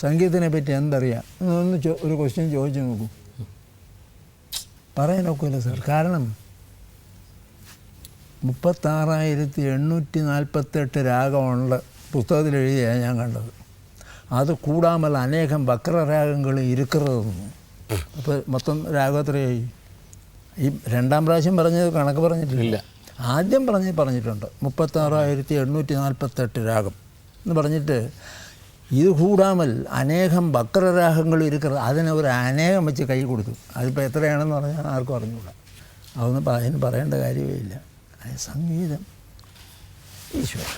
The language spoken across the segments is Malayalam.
സംഗീതത്തിനെ പറ്റി എന്തറിയാം ഒന്ന് ഒരു ക്വസ്റ്റ്യൻ ചോദിച്ചു നോക്കൂ. പറയാൻ നോക്കില്ല സാർ. കാരണം 36,848 രാഗമുള്ള പുസ്തകത്തിൽ എഴുതിയാണ് ഞാൻ കണ്ടത്. അത് കൂടാമൽ അനേകം വക്രരാഗങ്ങൾ ഇരിക്കുന്നതെന്നു. അപ്പോൾ മൊത്തം രാഗം എത്രയായി? ഈ രണ്ടാം പ്രാവശ്യം പറഞ്ഞത് കണക്ക് പറഞ്ഞിട്ടില്ല. ആദ്യം പറഞ്ഞിട്ടുണ്ട് 36,848 രാഗം എന്ന് പറഞ്ഞിട്ട് ഇത് കൂടാമൽ അനേകം വക്രരാഗങ്ങൾ ഇരിക്കുന്നത്. അതിനെ ഒരു അനേകം വെച്ച് കൈ കൊടുത്തു. അതിപ്പോൾ എത്രയാണെന്ന് പറഞ്ഞാൽ ആർക്കും അറിഞ്ഞുകൂടാ. അതൊന്നും അതിന് പറയേണ്ട കാര്യമേ ഇല്ല. സംഗീതം ഈശ്വരൻ.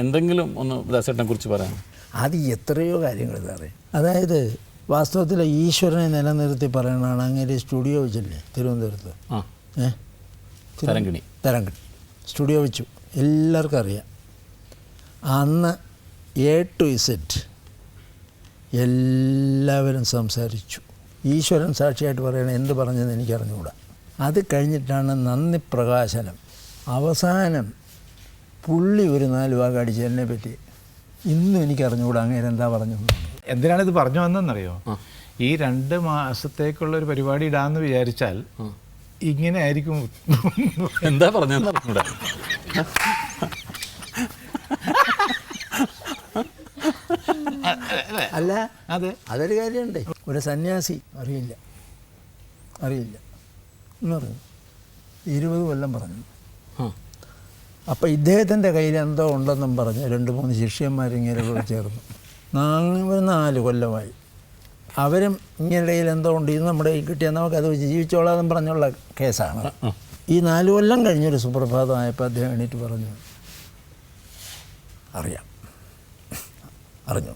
എന്തെങ്കിലും ഒന്ന് ദാസേട്ടനെ കുറിച്ച് പറയാം. അത് എത്രയോ കാര്യങ്ങൾ സാറേ. അതായത് വാസ്തവത്തിൽ ഈശ്വരനെ നിലനിർത്തി പറയണതാണ്. അങ്ങനെ സ്റ്റുഡിയോ വെച്ചില്ലേ തിരുവനന്തപുരത്ത്? തരങ്കിണി സ്റ്റുഡിയോ വെച്ചു. എല്ലാവർക്കും അറിയാം. അന്ന് A to Z എല്ലാവരും സംസാരിച്ചു. ഈശ്വരൻ സാക്ഷിയായിട്ട് പറയണം എന്ത് പറഞ്ഞതെന്ന് എനിക്കറിഞ്ഞുകൂടാ. അത് കഴിഞ്ഞിട്ടാണ് നന്ദി പ്രകാശനം. അവസാനം പുള്ളി ഒരു 4 വാക്ക് അടിച്ച് എന്നെ പറ്റി. ഇന്നും എനിക്കറിഞ്ഞുകൂടാ അങ്ങനെ എന്താ പറഞ്ഞു. എന്തിനാണിത് പറഞ്ഞു വന്നതെന്നറിയോ? ഈ 2 മാസത്തേക്കുള്ളൊരു പരിപാടി ഇടാമെന്ന് വിചാരിച്ചാൽ ഇങ്ങനെ ആയിരിക്കും. എന്താ പറഞ്ഞെന്ന് അറിഞ്ഞൂടാ. അല്ല അതൊരു കാര്യമുണ്ട്. ഒരു സന്യാസി അറിയില്ല എന്ന് പറഞ്ഞു 20 കൊല്ലം പറഞ്ഞു. അപ്പം ഇദ്ദേഹത്തിൻ്റെ കയ്യിൽ എന്തോ ഉണ്ടെന്നും പറഞ്ഞ് 2-3 ശിഷ്യന്മാരിങ്ങനെ കൂടെ ചേർന്നു. 4 കൊല്ലമായി. അവരും ഇങ്ങനെ എന്തോ ഉണ്ട്, ഇത് നമ്മുടെ കിട്ടിയാൽ നമുക്കത് വെച്ച് ജീവിച്ചോളാമെന്നും പറഞ്ഞുള്ള കേസാണ്. ഈ 4 കൊല്ലം കഴിഞ്ഞൊരു സുപ്രഭാതമായപ്പോൾ അദ്ദേഹം എണീറ്റ് പറഞ്ഞു, അറിഞ്ഞു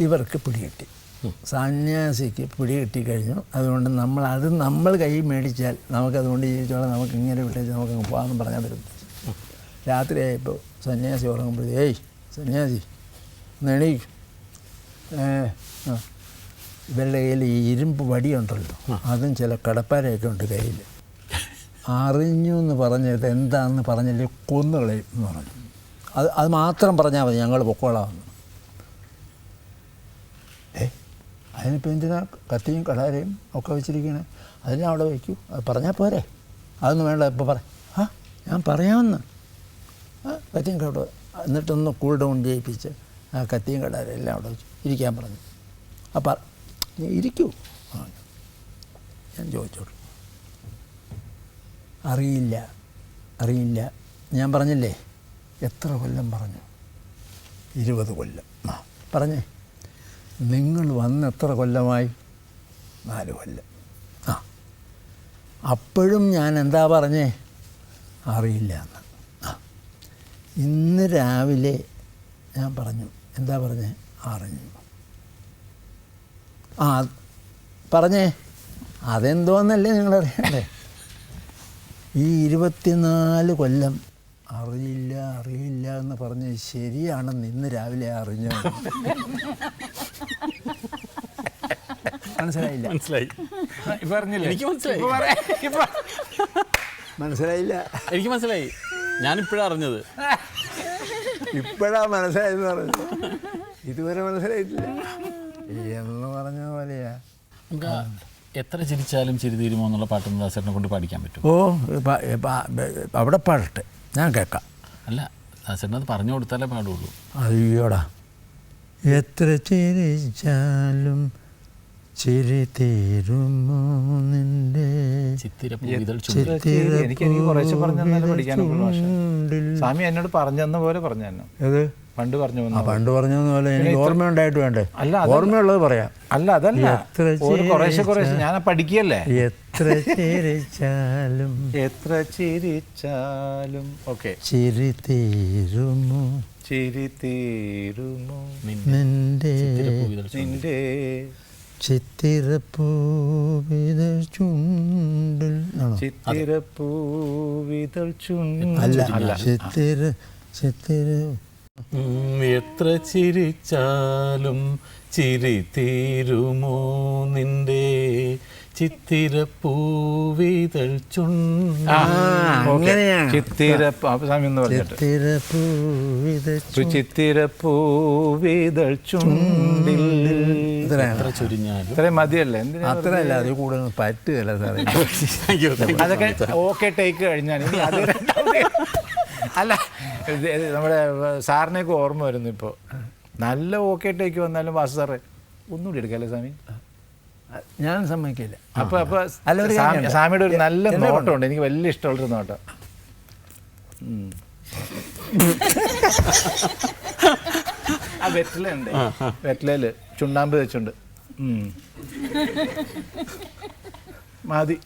ഇവർക്ക് പിടികിട്ടി, സന്യാസിക്ക് പിടികിട്ടി കഴിഞ്ഞു. അതുകൊണ്ട് നമ്മൾ കൈ മേടിച്ചാൽ നമുക്കതുകൊണ്ട് ജീവിച്ചോളാം, നമുക്ക് ഇങ്ങനെ വിട്ടേച്ച് നമുക്ക് പോകാമെന്ന് പറഞ്ഞാൽ വരുന്നു. രാത്രിയായപ്പോൾ സന്യാസി ഉറങ്ങുമ്പോഴേ, ഏയ് സന്യാസി എണീക്കും. ഇവരുടെ കയ്യിൽ ഈ ഇരുമ്പ് വടിയുണ്ടല്ലോ, അതും ചില കടപ്പാരയൊക്കെ ഉണ്ട് കയ്യിൽ. അറിഞ്ഞു എന്ന് പറഞ്ഞത് എന്താണെന്ന് പറഞ്ഞില്ലേ കൊന്നുകളയും എന്ന് പറഞ്ഞു. അത് മാത്രം പറഞ്ഞാൽ മതി, ഞങ്ങൾ പൊക്കോളാമെന്ന്. അതിനിപ്പോൾ എന്തിനാ കത്തിയും കടാരയും ഒക്കെ വെച്ചിരിക്കണേ? അതിനെ അവിടെ വയ്ക്കൂ, അത് പറഞ്ഞാൽ പോരെ. അതൊന്നും വേണ്ട, ഇപ്പോൾ ഞാൻ പറയാമെന്ന്. കത്തിയും കട എന്നിട്ടൊന്ന് കൂൾ ഡൗൺ ചെയ്യിപ്പിച്ച് ആ കത്തിയും കടാരയും എല്ലാം അവിടെ വെച്ചു ഇരിക്കാൻ പറഞ്ഞു. അപ്പം നീ ഇരിക്കൂ. ഞാൻ ചോദിച്ചോളൂ. അറിയില്ല. ഞാൻ പറഞ്ഞില്ലേ എത്ര കൊല്ലം പറഞ്ഞു? 20 കൊല്ലം. പറഞ്ഞേ, നിങ്ങൾ വന്ന് എത്ര കൊല്ലമായി? 4 കൊല്ലം. അപ്പോഴും ഞാൻ എന്താ പറഞ്ഞേ? അറിയില്ല എന്ന്. ഇന്ന് രാവിലെ ഞാൻ പറഞ്ഞു, എന്താ പറഞ്ഞേ? അറിഞ്ഞു. പറഞ്ഞേ, അതെന്തോന്നല്ലേ നിങ്ങളറിയണ്ടേ? ഈ 24 കൊല്ലം അറിയില്ല എന്ന് പറഞ്ഞ് ശരിയാണെന്ന് ഇന്ന് രാവിലെ അറിഞ്ഞു. മനസ്സിലായില്ല? മനസ്സിലായില്ല. എനിക്ക് മനസ്സിലായി. ഞാനിപ്പോഴാണ് അറിഞ്ഞത്. ഇപ്പോഴാ മനസ്സിലായെന്ന് പറഞ്ഞു. ഇതുവരെ മനസ്സിലായിട്ടില്ല എന്ന് പറഞ്ഞ പോലെയാ. നമുക്ക് എത്ര ചിരിച്ചാലും ചിരി തീരുമോ എന്നുള്ള പാട്ടൊന്ന് ദാസേട്ടനെ കൊണ്ട് പാടിക്കാൻ പറ്റും? അവിടെ പാടട്ടെ, ഞാൻ കേൾക്കാം. അല്ല, ദാസേട്ടൻ അത് പറഞ്ഞു കൊടുത്താലേ പാടുള്ളൂ. അയ്യോടാ, എത്ര ചിരിച്ചാലും ചിരി തീരുമോ നിന്റെ എനിക്ക് കുറച്ച് പറഞ്ഞു പഠിക്കാനുള്ള സ്വാമി എന്നോട് പറഞ്ഞു പോലെ പറഞ്ഞു തന്നെ. പണ്ട് പറഞ്ഞു പോലെ എനിക്ക് ഓർമ്മയുണ്ടായിട്ട് വേണ്ടേ? അല്ല, ഓർമ്മയുള്ളത് പറയാം. അല്ല, അതല്ല, കുറേശ്ശെ ഞാൻ പഠിക്കുകയല്ലേ. എത്ര ചിരിച്ചാലും ഓക്കെ ചിരി തീരുമോ നിന്റെ ചിത്തിരപ്പൂവിതൾ ചുണ്ടിൽ. ചിത്തിരപ്പൂവിതൾ ചുണ്ടിൽ അല്ല, ചിത്തിര എത്ര ചിരിച്ചാലും ചിരി തീരുമോ നിന്റെ ചിത്തിരപ്പൂവിതൾ ചുണ്ട്. അങ്ങനെയാണ്. സ്വാമി എന്ന് പറഞ്ഞിട്ട് ചിത്തിരപ്പൂവിതൾ ചുണ്ടിൽ. എത്ര ചൊരിഞ്ഞാലും ഇത്രയും മതിയല്ലേ? എന്തിനാ അത്രയല്ല, അത് കൂടുതൽ പറ്റുകയല്ല സാറേ. അതൊക്കെ ഓക്കെ ടേക്ക് കഴിഞ്ഞാൽ ഇനി അത് അല്ല, ഇത് നമ്മുടെ സാറിനെയൊക്കെ ഓർമ്മ വരുന്നു ഇപ്പോൾ. നല്ല ഓക്കെ ടേക്ക് വന്നാലും വാസു സാറേ ഒന്നുകൂടി എടുക്കാല്ലേ സ്വാമി? ഞാൻ സമ്മതിക്കില്ല. അപ്പൊ അല്ല, ഒരു കാര്യമുണ്ട്. സ്വാമിയുടെ ഒരു നല്ല നോട്ടമുണ്ട്, എനിക്ക് വലിയ ഇഷ്ടമുള്ളൊരു നോട്ടം. ആ വെറ്റിലുണ്ട്, വെറ്റിലയില് ചുണ്ണാമ്പ് വെച്ചുണ്ട്. മതി.